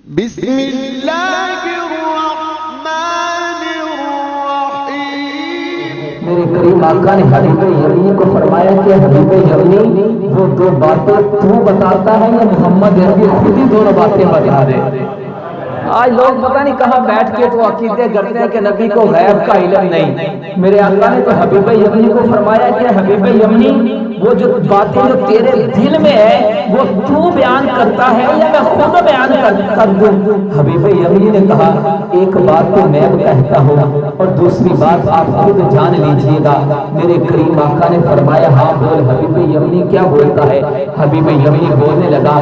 بسم اللہ الرحمن الرحیم۔ میرے کریم آقا نے حبیب یمنی کو فرمایا کہ حبیب یمنی وہ دو باتیں تو بتاتا ہے یا محمد عربی خود ہی دونوں باتیں بتا دے۔ آج لوگ پتہ نہیں کہاں بیٹھ کے تو عقیدے کرتے ہیں کہ نبی کو غیب کا علم نہیں۔ میرے آقا نے تو حبیب یمنی کو فرمایا کہ حبیب یمنی وہ جو باتیں جو تیرے دل میں ہے وہ تو بیان کرتا ہے یا میں خود بیان کر دوں؟ حبیب یمنی نے کہا ایک بات تو میں کہتا ہوں اور دوسری بات آپ خود جان لیجئے گا۔ میرے کریم آقا نے فرمایا ہاں بول حبیب یمنی کیا بولتا ہے؟ حبیب یمنی بولنے لگا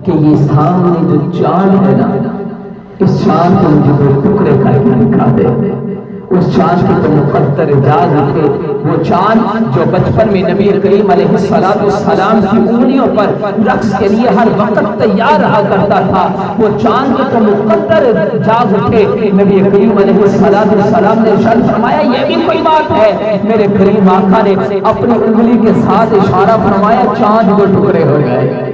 کہ یہ سامنے جو چاند ہے نا، اس چاند کو مجھے دو ٹکڑے کر کے دکھا دے۔ اس چاند کو تو مقدر اجاز اٹھے، وہ چاند جو بچپن میں نبی کریم علیہ السلام کی انگلیوں پر رقص کے لیے ہر وقت تیار رہا کرتا تھا، وہ چاند کو تو مقدر اجاز اٹھے۔ نبی کریم علیہ السلام نے ارشاد فرمایا یہ بھی کوئی بات ہے؟ میرے کریم آقا نے اپنی انگلی کے ساتھ اشارہ فرمایا، چاند دو ٹکڑے ہو گئے۔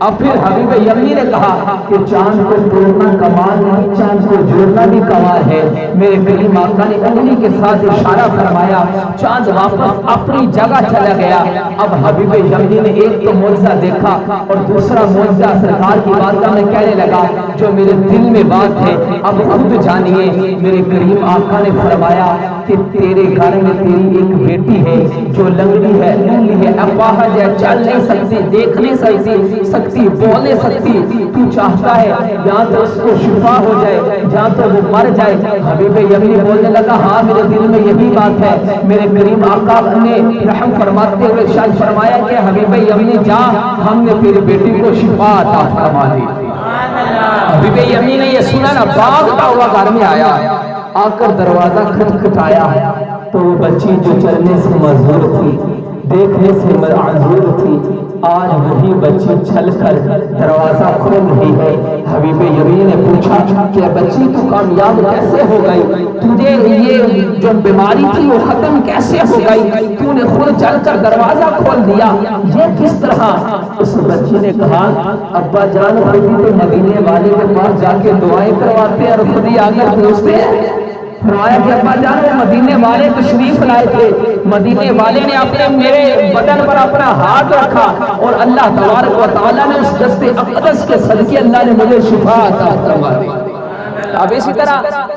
اب پھر حبیب یمنی نے کہا کہ چاند کو توڑنا کمال نہیں، چاند کو جوڑنا بھی کمال ہے۔ میرے کریم آقا نے انگلی کے ساتھ اشارہ فرمایا، چاند واپس اپنی جگہ چلا گیا۔ اب حبیب یمنی نے ایک تو معجزہ دیکھا اور دوسرا معجزہ سرکار کی بارگاہ میں کہنے لگا جو میرے دل میں بات ہے اب خود جانیے۔ میرے کریم آقا نے فرمایا کہ تیرے گھر میں تیری ایک بیٹی ہے جو لنگڑی ہے، لنگڑی ہے، اپاہج ہے، چل نہیں سکتی، دیکھ نہیں سکتی، بول نہیں سکتی۔ تو چاہتا ہے یا تو اس کو شفا ہو جائے یا تو وہ مر جائے۔ حبیب یمنی بولنے لگا ہاں میرے دل میں یہی بات ہے۔ میرے کریم آقا نے رحم فرماتے ہوئے ارشاد فرمایا کہ حبیب یمنی جا، ہم نے تیری بیٹی کو شفا عطا فرما دی۔ حبیب یمنی نے یہ سنا نا، بھاگتا ہوا گھر میں آیا، آ کر دروازہ کھٹکھٹایا تو وہ بچی جو چلنے سے معذور تھی، دیکھنے سے معذور تھی، آج وہی بچی چل کر دروازہ کھول رہی ہے۔ حبیب یمنی نے پوچھا کہ بچی تو کامیاب کیسے ہو گئی؟ تجھے یہ جو بیماری تھی وہ ختم کیسے ہو گئی؟ تو نے خود چل کر دروازہ کھول دیا، یہ کس طرح؟ اس بچی نے کہا ابا جان خود ہی تو مدینے والے کے پاس جا کے دعائیں کرواتے اور خود ہی آ کر پوچھتے ہیں۔ فرمایا کہ ابا جان وہ مدینے والے تشریف لائے تھے، مدینے والے نے اپنے میرے بدن پر اپنا ہاتھ رکھا اور اللہ تبارک و تعالیٰ نے اس دست اقدس کے صدقے اللہ نے مجھے شفا عطا فرما دی۔ اب اسی طرح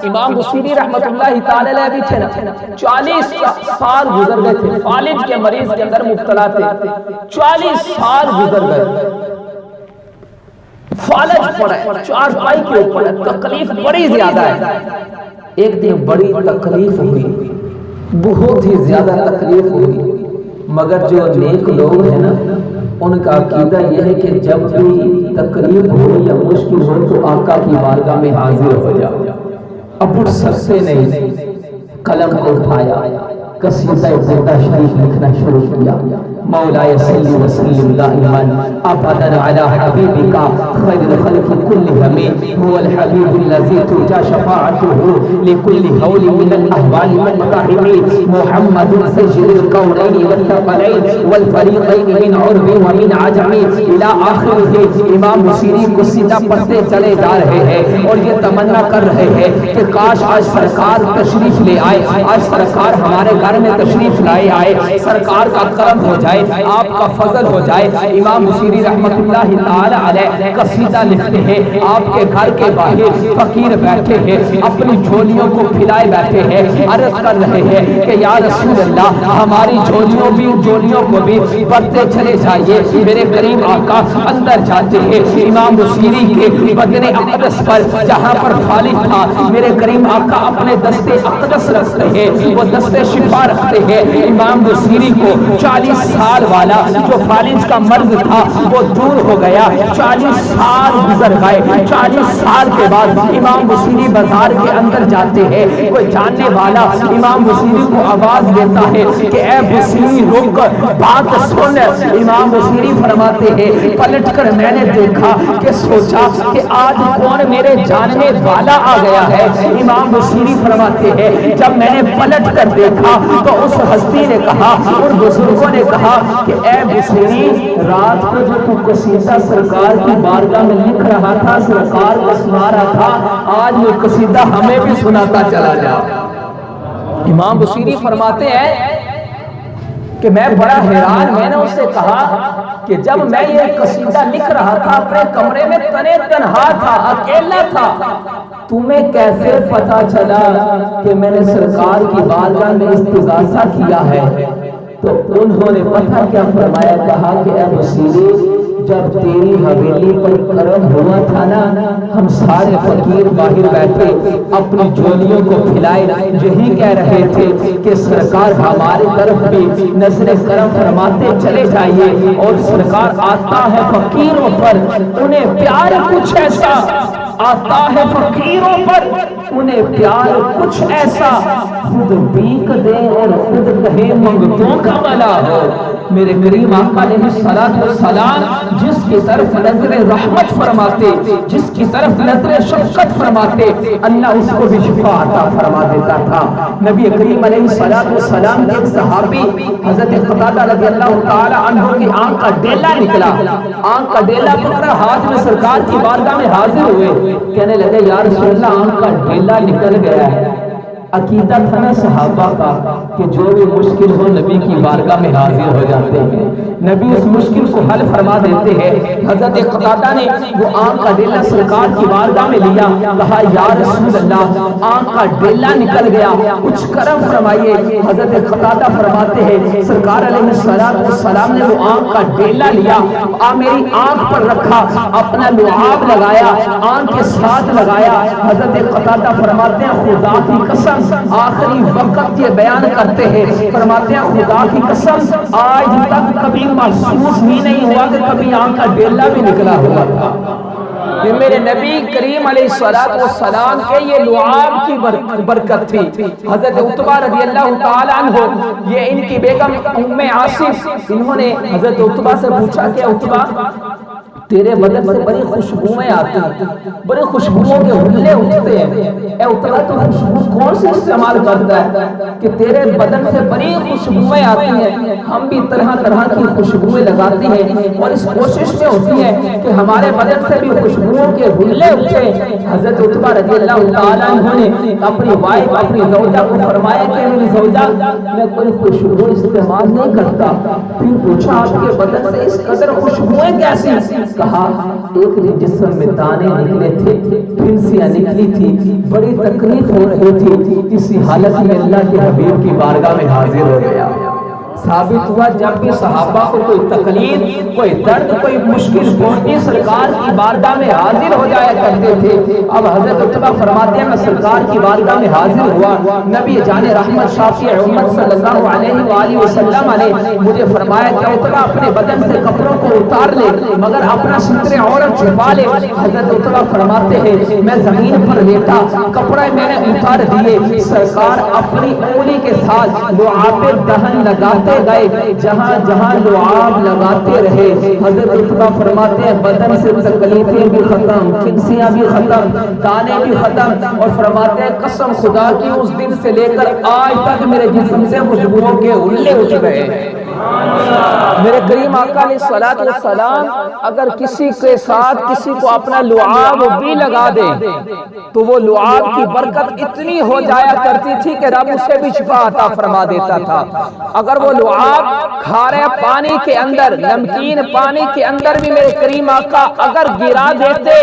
امام بصیری رحمت اللہ تعالی علیہ بھی تھے نا، 40 سال گزر گئے تھے، فالج کے مریض کے اندر مبتلا تھے، 40 سال گزر گئے، فالج پڑا ہے، چارپائی کے اوپر ہے، تکلیف بڑی زیادہ ہے۔ ایک دن بڑی تکلیف ہوئی، بہت ہی زیادہ تکلیف ہوئی، مگر جو نیک لوگ ہیں نا ان کا عقیدہ یہ ہے کہ جب بھی تکلیف ہو یا مشکل ہو تو آقا کی بارگاہ میں حاضر ہو جاؤ۔ اب اٹھ سکتے نہیں، قلم کو اٹھایا، قصیدہ زندہ شریف لکھنا شروع کیا۔ مولاي صل وسلم دائما ابدا على حبيبك خير الخلق كلهم، هو الحبيب الذي ترجى شفاعته لكل هول من الاهوال والمقاحم، محمد سيد الكونين والثقلين والفريقين من عرب ومن عجم الى اخره۔ امام بصیری قصیدہ پڑھتے چلے جا رہے ہیں اور یہ تمنا کر رہے ہیں کہ کاش آج سرکار تشریف لے آئے، آج سرکار ہمارے گھر میں تشریف لائے آئے، سرکار کا کرم ہو جائے، آپ کا فضل ہو جائے۔ امام بصیری رحمت اللہ تعالی علیہ قصیدہ لکھتے ہیں، آپ کے گھر کے باہر فقیر بیٹھے ہیں، اپنی جھولیوں کو پھیلائے بیٹھے ہیں، عرض کر رہے ہیں کہ یا رسول اللہ ہماری جھولیوں کو بھی بڑھتے چلے جائیے۔ میرے کریم آقا اندر جاتے ہیں، امام بصیری کے بدن اقدس پر جہاں پر فالج تھا میرے کریم آقا اپنے دست اقدس رکھتے ہیں، وہ دست شفا رکھتے ہیں۔ امام بصیری کو 40 سال والا جو فالج کا مرض تھا وہ دور ہو گیا، 40 سال گزر گئے۔ 40 سال کے بعد امام بصیری بازار کے اندر جاتے ہیں، کوئی جاننے والا امام بصیری کو آواز دیتا ہے کہ اے بصیری رک، بات سن۔ امام بصیری فرماتے ہیں پلٹ کر میں نے دیکھا کہ سوچا کہ آج کون میرے جاننے والا آ گیا ہے۔ امام بصیری فرماتے ہیں جب میں نے پلٹ کر دیکھا تو اس ہستی نے کہا، ان بزرگوں نے کہا کہا کہ اے بصیری، رات کو جو تو قصیدہ سرکار کی بارگاہ میں لکھ رہا تھا، سرکار کو سنا رہا تھا، آج وہ قصیدہ ہمیں بھی سناتا چلا جا۔ امام بصیری فرماتے ہیں کہ میں بڑا حیران، میں نے اس سے کہا کہ جب میں یہ قصیدہ لکھ رہا تھا اپنے کمرے میں تنے تنہا تھا، اکیلا تھا، تمہیں کیسے پتا چلا کہ میں نے سرکار کی بارگاہ میں استغاثہ کیا ہے؟ تو انہوں نے پتہ کیا فرمایا، کہا کہ اے بصیری، جب تیری حویلی پر کرم ہوا تھا نا، ہم سارے فقیر باہر بیٹھے اپنی جولیوں کو پھیلائے، یہی کہہ رہے تھے کہ سرکار ہماری طرف بھی نظر کرم فرماتے چلے جائیے، اور سرکار آتا ہے فقیروں پر، انہیں پیار کچھ ایسا آتا ہے فقیروں پر، انہیں پیار کچھ ایسا، خود بیک دے اور خود کہے منگتوں کا بلا ہو۔ میرے کریم آقا علیہ السلام جس کی طرف نظر رحمت فرماتے، جس کی طرف نظر شفقت فرماتے، اللہ اس کو بھی شفا عطا فرما دیتا تھا۔ نبی کریم علیہ السلام کے ایک صحابی حضرت قتادہ رضی اللہ تعالی عنہ کی آنکھ کا ڈیلا نکلا، آنکھ کا ڈیلا پکڑا، ہاتھ میں سرکار کی بارگاہ میں حاضر ہوئے، کہنے لگے یا رسول اللہ آنکھ کا ڈیلا نکل گیا ہے۔ عقیدہ تھا نا صحابہ کا کہ جو بھی مشکل ہو نبی کی بارگاہ میں حاضر ہو جاتے ہیں، نبی اس مشکل کو حل فرما دیتے ہیں۔ حضرت قتادہ نے وہ آنکھ کا ڈیلا سرکار کی بارگاہ میں لیا، کہا یا رسول اللہ آنکھ کا ڈیلا نکل گیا، کچھ کرم فرمائیے۔ حضرت قتادہ فرماتے ہیں سرکار علیہ السلام نے وہ آنکھ کا ڈیلا لیا، میری آنکھ پر رکھا، اپنا لعاب لگایا، آنکھ کے ساتھ لگایا۔ حضرت قتادہ فرماتے ہیں خدا کی قسم، آخری وقت یہ بیان کرتے ہیں، فرماتے ہیں خدا کی قسم آج تک کبھی محسوس ہی نہیں ہوا کہ کبھی آنکھ کا ڈیلا بھی نکلا ہوا تھا۔ یہ میرے نبی کریم علیہ السلام کے یہ لعاب کی برکت تھی۔ حضرت عتبہ رضی اللہ تعالی عنہ، یہ ان کی بیگم ام عاصم، انہوں نے حضرت عتبہ سے پوچھا کہ عتبہ تیرے بدن سے بڑی خوشبوئیں آتی ہیں، بڑی خوشبوؤں کے حلے اٹھتے ہیں، اے عتبہ تو خوشبو کون سے استعمال کرتا ہے کہ تیرے بدن سے بڑی خوشبوئیں آتی ہیں؟ ہم بھی طرح طرح کی خوشبوئیں لگاتے ہیں اور اس کوشش میں ہوتی ہے کہ ہمارے بدن سے بھی خوشبوؤں کے حلے اٹھے۔ حضرت عتبہ رضی اللہ تعالیٰ عنہ نے اپنی وائف اپنی زوجہ کو فرمایا کہ میری زوجہ میں کوئی خوشبو استعمال نہیں کرتا۔ پھر پوچھا آپ کے بدن سے اس قدر خوشبوئیں کیسی؟ کہا ایک جسم میں دانے نکلے تھے، پھنسیاں نکلی تھی، بڑی تکلیف ہو رہی تھی، اسی حالت میں اللہ کے حبیب کی بارگاہ میں حاضر ہو گیا۔ ثابت ہوا جب بھی صحابہ کو کوئی تکلیف، کوئی درد، کوئی مشکل پہنچی، سرکار کی بارگاہ میں حاضر ہو جایا کرتے تھے۔ اب حضرت عتبہ فرماتے ہیں میں سرکار کی بارگاہ میں حاضر ہوا، نبی جان رحمت شافع امت صلی اللہ علیہ وآلہ وسلم نے مجھے فرمایا کہ عتبہ اپنے بدن سے کپڑوں کو اتار لے مگر اپنا ستر عورت چھپا لے۔ حضرت عتبہ فرماتے ہیں میں زمین پر لیٹا، کپڑے میں نے اتار دیے، سرکار اپنی انگلی کے ساتھ لعاب دہن لگاتے گئے، جہاں جہاں لعاب لگاتے رہے۔ حضرت عتبہ فرماتے ہیں بدن سے تکلیفیں بھی ختم، کھنسیاں بھی ختم، دانے بھی ختم، اور فرماتے ہیں قسم خدا کی اس دن سے لے کر آج تک میرے جسم سے خوشبوؤں کے حلے اٹھ گئے۔ میرے کریم آقا علیہ السلام اگر کسی کے ساتھ کسی کو اپنا لعاب بھی لگا دے تو وہ لعاب کی برکت اتنی ہو جایا کرتی تھی کہ رب اسے بھی شفا عطا فرما دیتا تھا۔ اگر وہ لعاب کھارے پانی کے اندر، نمکین پانی کے اندر بھی میرے کریم آقا اگر گرا دیتے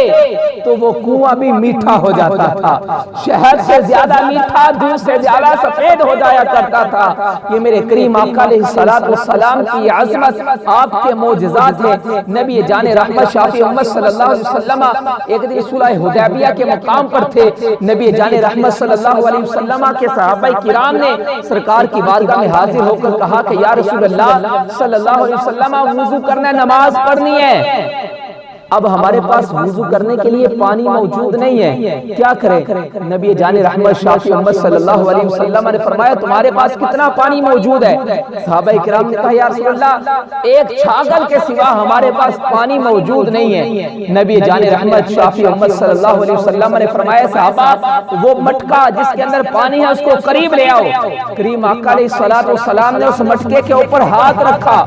تو وہ کنواں بھی میٹھا ہو جاتا تھا، شہد سے زیادہ میٹھا، دودھ سے زیادہ سفید ہو جایا کرتا تھا۔ یہ میرے کریم آقا علیہ السلام کی عظمت، آپ کے معجزات ہیں۔ نبی جان رحمت شافع امت صلی اللہ علیہ وسلم ایک دن صلح حدیبیہ کے مقام پر تھے، نبی جان رحمت صلی اللہ علیہ وسلم کے صحابہ کرام نے سرکار کی بارگاہ میں حاضر ہو کر کہا کہ یا رسول اللہ صلی اللہ علیہ وسلم وضو کرنا، نماز پڑھنی ہے۔ اب ہمارے پاس وضو کرنے کے لیے پانی موجود نہیں ہے، کیا کریں؟ نبی جان رحمت شافی امت صلی اللہ علیہ وسلم نے فرمایا تمہارے پاس کتنا پانی موجود ہے؟ صحابہ کرام نے کہا یا رسول اللہ ایک چھاگل کے سوا ہمارے پاس پانی موجود نہیں ہے۔ نبی جان رحمت شافی امت صلی اللہ علیہ وسلم نے فرمایا صحابہ وہ مٹکا جس کے اندر پانی ہے اس کو قریب لے آؤ۔ کریم آقا علیہ الصلوۃ والسلام نے اس مٹکے کے اوپر ہاتھ رکھا،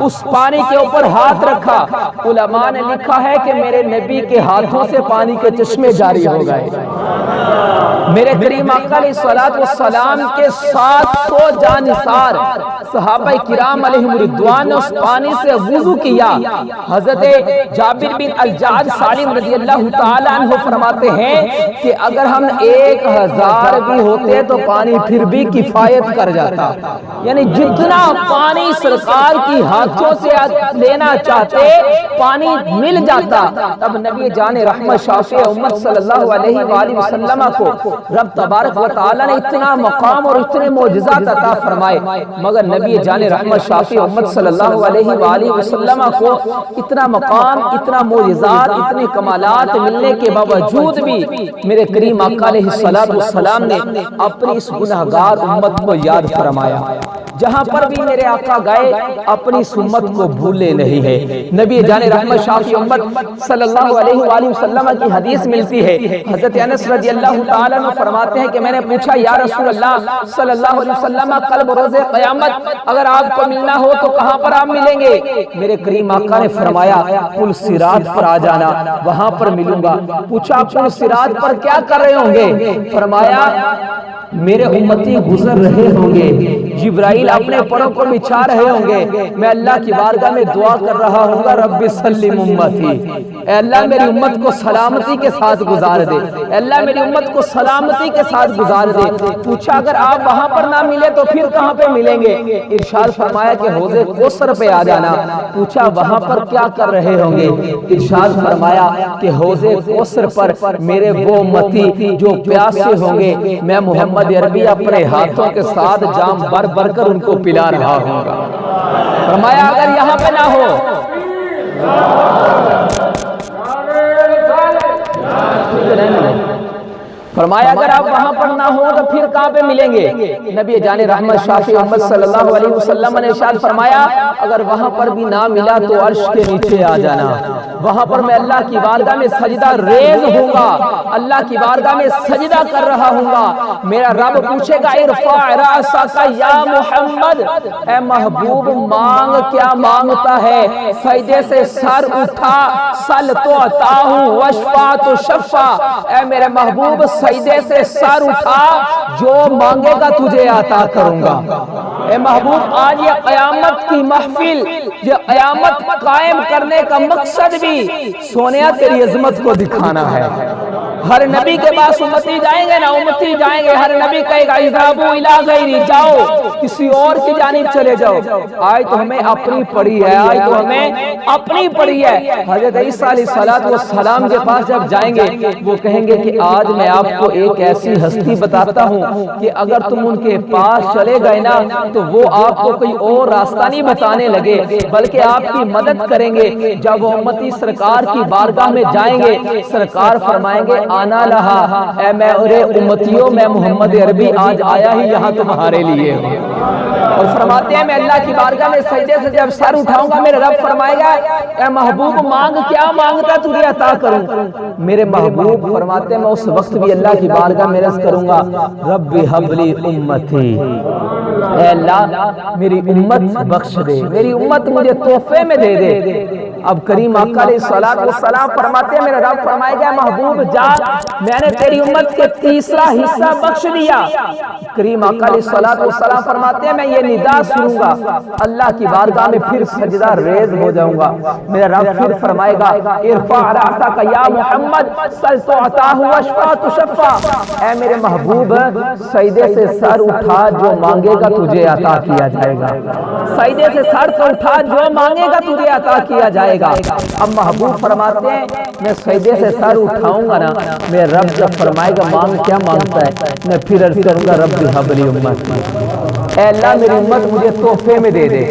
اس پانی کے اوپر ہاتھ رکھا۔ علماء نے لکھا ہے کہ میرے نبی کے ہاتھوں سے پانی کے چشمے جاری ہو گئے۔ میرے کریم آقا علیہ الصلوۃ والسلام کے 700 جانثار صحابہ کرام علیہم رضوان نے اس پانی سے وضو کیا۔ حضرت جابر بن الجعد سالم رضی اللہ تعالی عنہ فرماتے ہیں کہ اگر ہم 1000 بھی ہوتے تو پانی پھر بھی کفایت کر جاتا، یعنی جتنا پانی سرکار کی ہاتھوں سے لینا چاہتے پانی مل جاتا۔ تب نبی جان رحمت شافی امت صلی اللہ علیہ وآلہ وسلم کو رب تبارک و تعالی نے اتنا مقام اور اتنے معجزات عطا فرمائے، مگر نبی جان رحمت شافی امت صلی اللہ علیہ وآلہ وسلم کو اتنا مقام، اتنا معجزات، اتنے کمالات ملنے کے باوجود بھی میرے کریم آقا علیہ السلام نے اپنی اس گناہگار امت کو یاد فرمایا۔ جہاں پر بھی میرے آقا گئے اپنی سنت کو بھولے نہیں ہے۔ نبی جان رحمت شافی امت صلی اللہ علیہ وآلہ وسلم کی حدیث ملتی ہے، حضرت انس رضی اللہ تعالیٰ عنہ فرماتے ہیں کہ میں نے پوچھا یا رسول اللہ صلی اللہ علیہ وسلم کل بروز قیامت اگر آپ کو ملنا ہو تو کہاں پر آپ ملیں گے؟ میرے کریم آقا نے فرمایا پل صراط پر آ جانا، وہاں پر ملوں گا۔ پوچھا پل صراط پر کیا کر رہے ہوں گے؟ فرمایا میرے امتی گزر رہے ہوں گے، جبرائیل اپنے پروں کو بچھا رہے ہوں گے، میں اللہ کی بارگاہ میں دعا کر رہا ہوں گا رب سلم امتی، اے اللہ میری امت کو سلامتی کے ساتھ گزار دے، اے اللہ میری امت کو سلامتی کے ساتھ گزار دے۔ پوچھا اگر آپ وہاں پر نہ ملے تو پھر کہاں پہ ملیں گے؟ ارشاد فرمایا کہ حوض کوثر پہ آ جانا۔ پوچھا وہاں پر کیا کر رہے ہوں گے؟ ارشاد فرمایا کہ حوض کوثر پر میرے وہ امتی جو پیاسے ہوں گے میں محمد عربی اپنے ہاتھوں کے ساتھ جام بھر بھر کر ان کو پلا رہا ہوں گا۔ فرمایا اگر یہاں پہ نہ ہو فرمایا اگر آپ وہاں پر نہ ہو تو پھر کہاں پہ ملیں گے؟ نبی جان رحمت شافی امت صلی اللہ علیہ وسلم نے ارشاد فرمایا اگر وہاں پر بھی نہ ملا تو عرش کے نیچے آ جانا، وہاں پر میں اللہ کی بارگاہ میں سجدہ ریز ہوں گا، اللہ کی بارگاہ میں سجدہ کر رہا ہوں گا۔ میرا رب پوچھے گا ارفع رأسک یا محمد، اے محبوب مانگ کیا مانگتا ہے؟ سجدے سے سر اٹھا، سل تو عطا ہوں وشفا تو شفا، اے میرے محبوب سجدے سے سر اٹھا جو مانگے گا تجھے عطا کروں گا۔ اے محبوب آج یہ قیامت کی محفل، یہ قیامت قائم کرنے کا مقصد بھی سونیا تیری عظمت کو دکھانا ہے۔ ہر نبی کے پاس امتی جائیں گے نا، امتی جائیں گے، ہر نبی کہے گا اذهبوا الی غیری، جاؤ کسی اور کی جانب چلے جاؤ۔ آج تو ہمیں اپنی پڑی ہے، آج تو ہمیں اپنی پڑی ہے۔ حضرت عیسیٰ علیہ السلام کے پاس جب جائیں گے وہ کہیں گے کہ آج میں آپ کو ایک ایسی ہستی بتاتا ہوں کہ اگر تم ان کے پاس چلے گئے نا تو وہ آپ کو کوئی اور راستہ نہیں بتانے لگے بلکہ آپ کی مدد کریں گے۔ جب وہ امتی سرکار کی بارگاہ میں جائیں گے سرکار فرمائیں گے آنا لہا، اے میرے امتیوں میں محمد عربی آج آیا ہی یہاں تمہارے لیے ہوں۔ اور فرماتے ہیں میں اللہ کی بارگاہ میں سجدے سے جب سر اٹھاؤں گا میرے رب فرمائے گا اے محبوب مانگ کیا مانگتا تجھے عطا کروں۔ میرے محبوب فرماتے ہیں میں اس وقت بھی اللہ کی بارگاہ میں عرض کروں گا رب ہب لی امتی، اے اللہ میری امت بخش دے، میری امت مجھے تحفے میں دے دے۔ اب کریم آقا علیہ السلام فرماتے ہیں میرا رب فرمائے گا محبوب جا میں نے تیری امت کے تیسرا حصہ بخش دیا۔ کریم آقا علیہ السلام فرماتے ہیں میں یہ ندا سنوں گا اللہ کی بارگاہ میں پھر سجدہ ریز ہو جاؤں گا۔ میرا رب پھر فرمائے گا ارفع رأسک یا محمد سل تعطا واشفع تشفع، اے میرے محبوب سجدے سے سر اٹھا جو مانگے گا تجھے عطا کیا جائے گا، سجدے سے سر اٹھا جو مانگے گا تجھے عطا کیا جائے گا۔ اب محبوب فرماتے ہیں میں سجدے سے سر اٹھاؤں گا نا میرے رب جب فرمائے گا مانگ کیا مانگتا ہے میں پھر عرض کروں گا رب ہب لی امتی، اے اللہ میری امت مجھے تحفے میں دے دے۔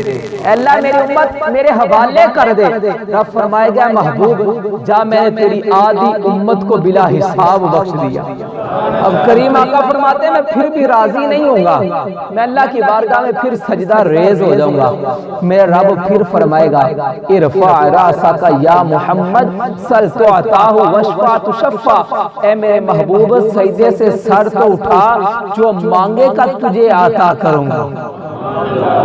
اللہ میری امت میرے حوالے کر دے۔ رب فرمائے گا محبوب جا میں نے تیری آدھی امت کو بلا حساب بخش دیا۔ اب کریم آقا فرماتے ہیں میں پھر بھی راضی نہیں ہوں گا، میں اللہ کی بارگاہ میں پھر سجدہ ریز ہو جاؤں گا۔ میرا رب پھر فرمائے گا ارفع راسک یا محمد سل تعطا واشفع تشفع، اے میرے محبوب سجدے سے سر تو اٹھا، جو مانگے گا تجھے عطا کروں گا۔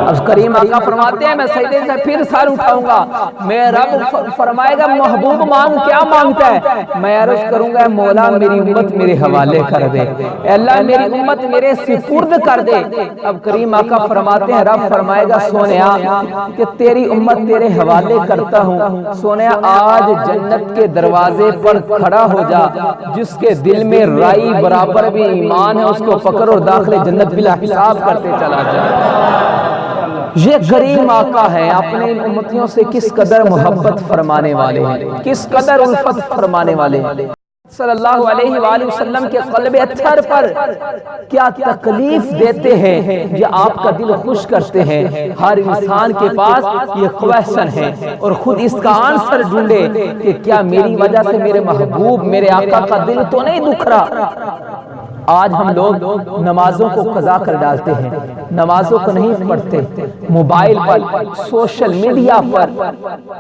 اب کریم آقا فرماتے ہیں میں سجدے سے پھر سر اٹھاؤں گا، میرا رب فرمائے گا محبوب مانگ، کیا مانگتا ہے؟ میں عرض کروں گا مولا میری امت میرے حوالے کر دے، اے اللہ میری امت میرے سپرد کر دے۔ اب کریم آقا فرماتے ہیں رب فرمائے گا سونیا کہ تیری امت تیرے حوالے کرتا ہوں، سونیا آج جنت کے دروازے پر کھڑا ہو جا، جس کے دل میں رائی برابر بھی ایمان ہے اس کو پکڑ اور داخل جنت بلا حساب کرتے چلا جا۔ یہ کریم آقا ہے، اپنے امتیوں سے کس قدر محبت فرمانے والے ہیں، کس قدر الفت فرمانے والے ہیں۔ صلی اللہ علیہ وآلہ وسلم کے قلب اطہر پر کیا تکلیف دیتے ہیں، یہ آپ کا دل خوش کرتے ہیں۔ ہر انسان کے پاس یہ کویسچن ہے اور خود اس کا آنسر ڈھونڈے کہ کیا میری وجہ سے میرے محبوب میرے آقا کا دل تو نہیں دکھ رہا۔ آج ہم لوگ نمازوں کو قضا کر ڈالتے ہیں، نمازوں کو نہیں پڑھتے، موبائل پر سوشل میڈیا پر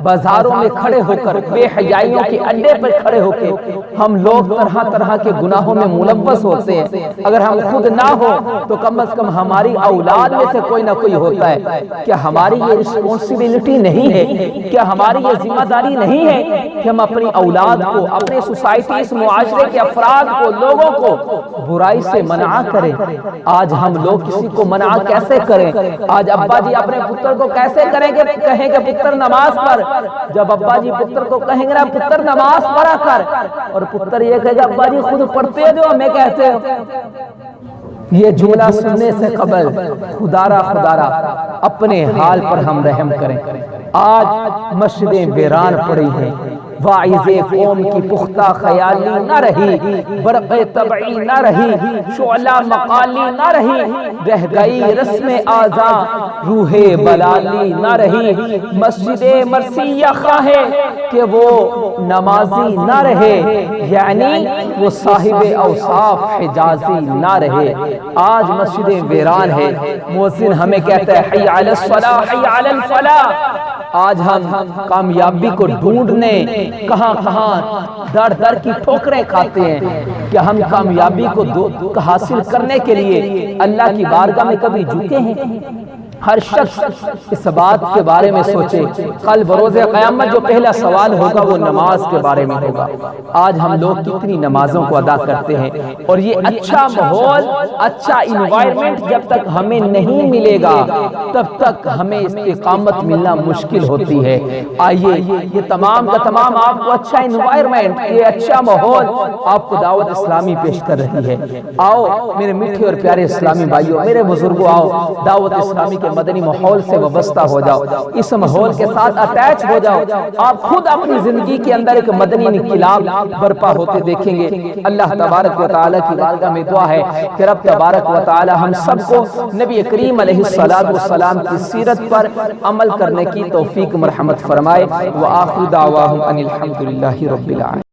بازاروں میں کھڑے ہو کر بے حیائیوں کے اڈے پر کھڑے ہو کے ہم لوگ طرح طرح کے گناہوں میں ملوث ہوتے ہیں۔ اگر ہم خود نہ ہو تو کم از کم ہماری اولاد میں سے کوئی نہ کوئی ہوتا ہے۔ کیا ہماری یہ رسپانسبلٹی نہیں ہے، کیا ہماری یہ ذمہ داری نہیں ہے کہ ہم اپنی اولاد کو، اپنے سوسائٹی اس معاشرے کے افراد کو، لوگوں کو برائی سے منع کریں؟ آج ہم لوگ کسی کو منع کیسے کریں؟ آج ابا جی اپنے پتر کو کیسے کریں گے، کہیں گے پتر نماز پڑھ، جب ابا جی پتر کو کہیں گے نا پتر نماز پڑھا کر، اور پتر یہ کہے گا ابا جی خود پڑھتے جو ہمیں کہتے ہو۔ یہ جملہ سننے سے قبل خدارا اپنے حال پر ہم رحم کریں۔ آج مسجدیں ویران پڑی ہیں، واعظ قوم کی پختہ خیالی نہ رہی، برق طبعی نہ رہی، شعلہ مقالی نہ رہی، رہ گئی رسم آزاں روح بلالی نہ رہی، مسجد مرثیہ خواہے کہ وہ نمازی نہ رہے، یعنی وہ صاحب اوصاف حجازی نہ رہے۔ آج مسجدیں ویران ہے، مؤذن ہمیں کہتا ہے حی علی الصلاح حی علی الفلاح۔ آج ہم کامیابی کو ڈھونڈنے کہاں در در کی ٹھوکریں کھاتے ہیں۔ کہ ہم کامیابی کو حاصل کرنے کے لیے اللہ کی بارگاہ میں کبھی جھکے ہیں؟ ہر شخص اس بات کے بارے میں سوچے، کل بروز قیامت جو پہلا سوال ہوگا وہ نماز کے بارے میں ہوگا۔ آج ہم لوگ کتنی نمازوں کو ادا کرتے ہیں، اور یہ اچھا ماحول، اچھا انوائرمنٹ جب تک ہمیں نہیں ملے گا تب تک ہمیں استقامت ملنا مشکل ہوتی ہے۔ آئیے یہ تمام کا تمام آپ کو اچھا انوائرمنٹ، یہ اچھا ماحول آپ کو دعوت اسلامی پیش کر رہی ہے۔ آؤ میرے میٹھے اور پیارے اسلامی بھائیوں، میرے بزرگوں، آؤ دعوت اسلامی کے مدنی ماحول سے وابستہ ہو جاؤ، اس ماحول کے ساتھ اٹیچ ہو جاؤ۔ آپ خود اپنی زندگی کے اندر ایک مدنی انقلاب برپا ہوتے دیکھیں گے۔ اللہ تبارک و تعالیٰ کی بارگاہ میں دعا ہے کہ رب تبارک و تعالیٰ ہم سب کو نبی کریم علیہ السلام کی سیرت پر عمل کرنے کی توفیق مرحمت فرمائے۔ وآخر دعواہم ان الحمدللہ رب العالمین۔